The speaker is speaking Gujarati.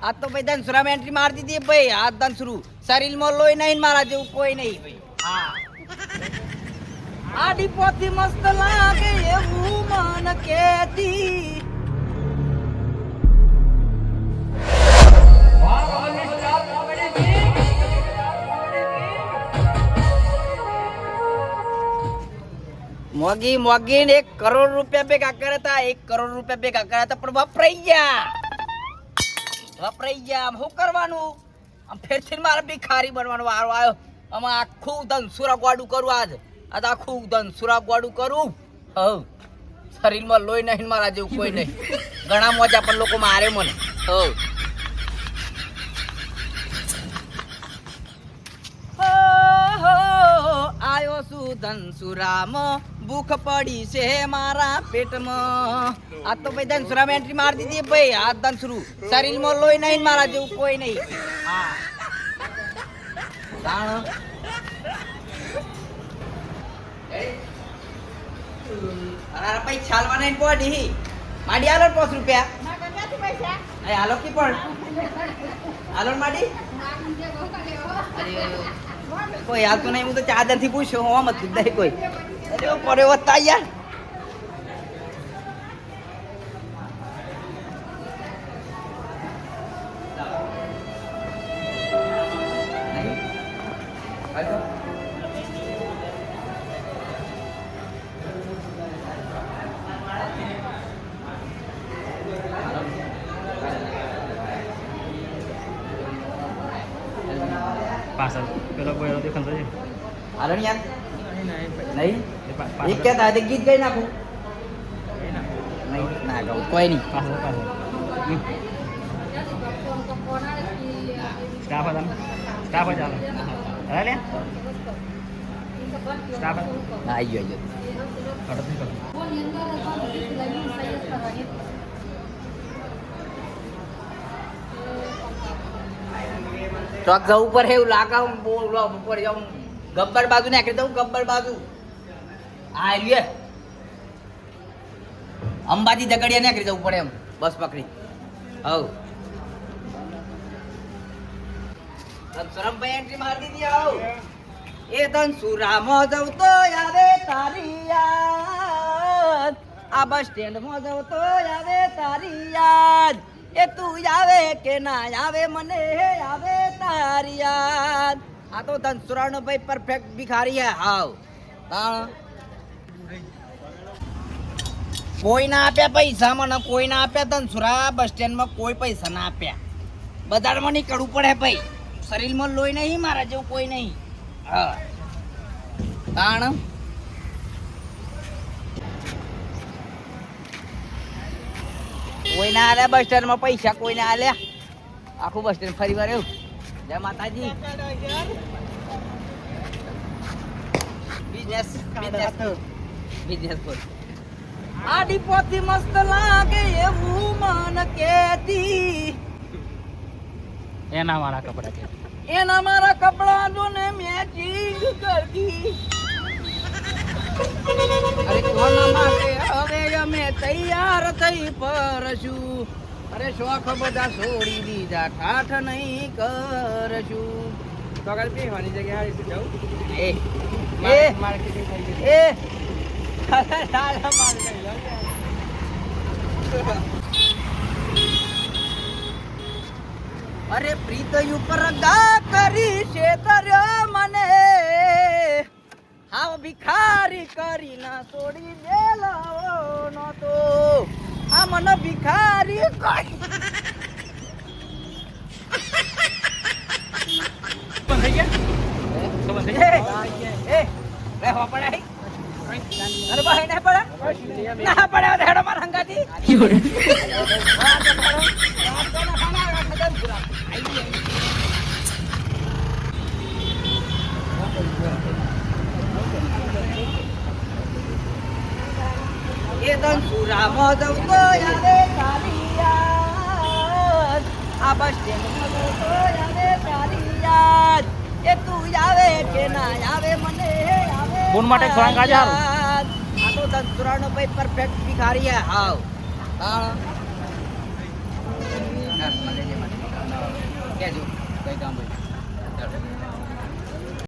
આ તો ભાઈ ધનસુરામાં એન્ટ્રી મારી દીધી ભાઈ. આ ધનસુરુ શરીરમાં લોહી નહીં, મારા જેવું કોઈ નહીં ભાઈ. હા આડી પોથી મસ્ત લાગે એવું મન કેતી. મોગી મોગી ને 1 કરોડ રૂપિયા ભેગા કર્યા હતા. 1 કરોડ રૂપિયા ભેગા કર્યા હતા પણ વપરાઈ ગયા. શું કરવાનું? આમ ફેરથી મારે ભિખારી બનવાનો વારો આવ્યો. આમાં આખું ધનસુરા ગોડું કરું. આજ આખું ધનસુરા ગોડું કરું. હવ શરીરમાં લોહી નહીં, મારા જેવું કોઈ નહીં. ઘણા મોજા પણ લોકો મારે મને. હવ આયો છું ધનસુરામાં, ભૂખ પડી છે મારા પેટમાં. આ તો ભાઈ ધનસુરામાં એન્ટ્રી મારી દીધી ભાઈ. આ ધનસુરુ શરીરમાં લોહી નહીં, મારા જેવું કોઈ નહીં. હા પૈસા હાલવા નહીં પડી. માડી હાલો 5 રૂપિયા. હાલો કી પણ હાલો માડી. કોઈ હાલતું નહીં. હું તો ચાદર થી પૂછ્યો હોમ જ નહીં કોઈ. અરે પડે વધતા યાર. પાછળ પેલો કોઈ દેખાન છે હારણ યાર નહીં. એક કહેતા હતા ગીત ગાઈ નાખું. નહીં ના ગાઉં કોઈ નહીં. પાછળ સ્ટાફ હતા સ્ટાફ જ આવે લે સ્ટાફ આવી ગયો. ચોક જવું પર એવું લાગે. ઉપર જાઉં ગબ્બર બાજુ નાખી દઉં. ગબ્બર બાજુ હા રે અંબાજી દગડિયા નાખી જવું પડે એમ બસ પકડી. હવ ધનસુરામાં એન્ટ્રી મારી દીધી. આવ એ ધનસુરામાં જવું તો આવે તારી યાદ. આ બસ સ્ટેન્ડમાં જવું તો આવે તારી યાદ. એ તું આવે કે ના આવે મને આવે તારી યાદ. આ તો ધનસુરાનો ભાઈ પરફેક્ટ ભિખારી હે. હાવ કોઈ ના આપ્યા પૈસા મને, કોઈ ના આપ્યા. ધનસુરા બસ સ્ટેન્ડમાં કોઈ પૈસા ના આપ્યા. બજારમાં નીકળવું પડે ભાઈ. શરીરમાં લોહી નહીં, મારા જેવું કોઈ નહીં. હા તાણ કોઈ ના આલ્યા બસ સ્ટેન્ડમાં પૈસા. કોઈ ના આલ્યા. આખું બસ સ્ટેન્ડ ફરી વાર એવું. જય માતાજી. બિઝનેસ આડી પોથી મસ્ત લાગે એવું મન કેતી. એના મારા કપડા છે. એના મારા કપડા જો ને મેચિંગ કરતી. અરે કોના માટે હવે અમે તૈયાર થઈ પરશું. અરે શોખ બધા છોડી દીધા, ઠાઠ નહીં કરશું. તો આગળ પીવાની જગ્યાએ જવું. એ માર્કેટિંગ થઈ ગઈ. અરે પ્રીત ઉપર ગા કરી છે તર્યો મને. હાવ ભિખારી કરી ના છોડી દેલો નતો. આ મને ભિખારી કરી બંધ થઈ ગયા તો બંધ થઈ ગયા. એ રહેવા પડે. અરે ભાઈ ના પડે. ના પડે હેડો માર હંગાતી. એ ધનસુરામાં જવું તો આવે તારી યાદ. આ બસ સ્ટેન્ડમાં જવું તો આવે તારી યાદ. એ તું આવે કે ના આવે મને આવે. બોન માટે સોંગ આજે હારું. આ તો ધનસુરાનો ભાઈ પરફેક્ટ ભિખારી હે. હાવ હા કેજો કઈ કામ હોય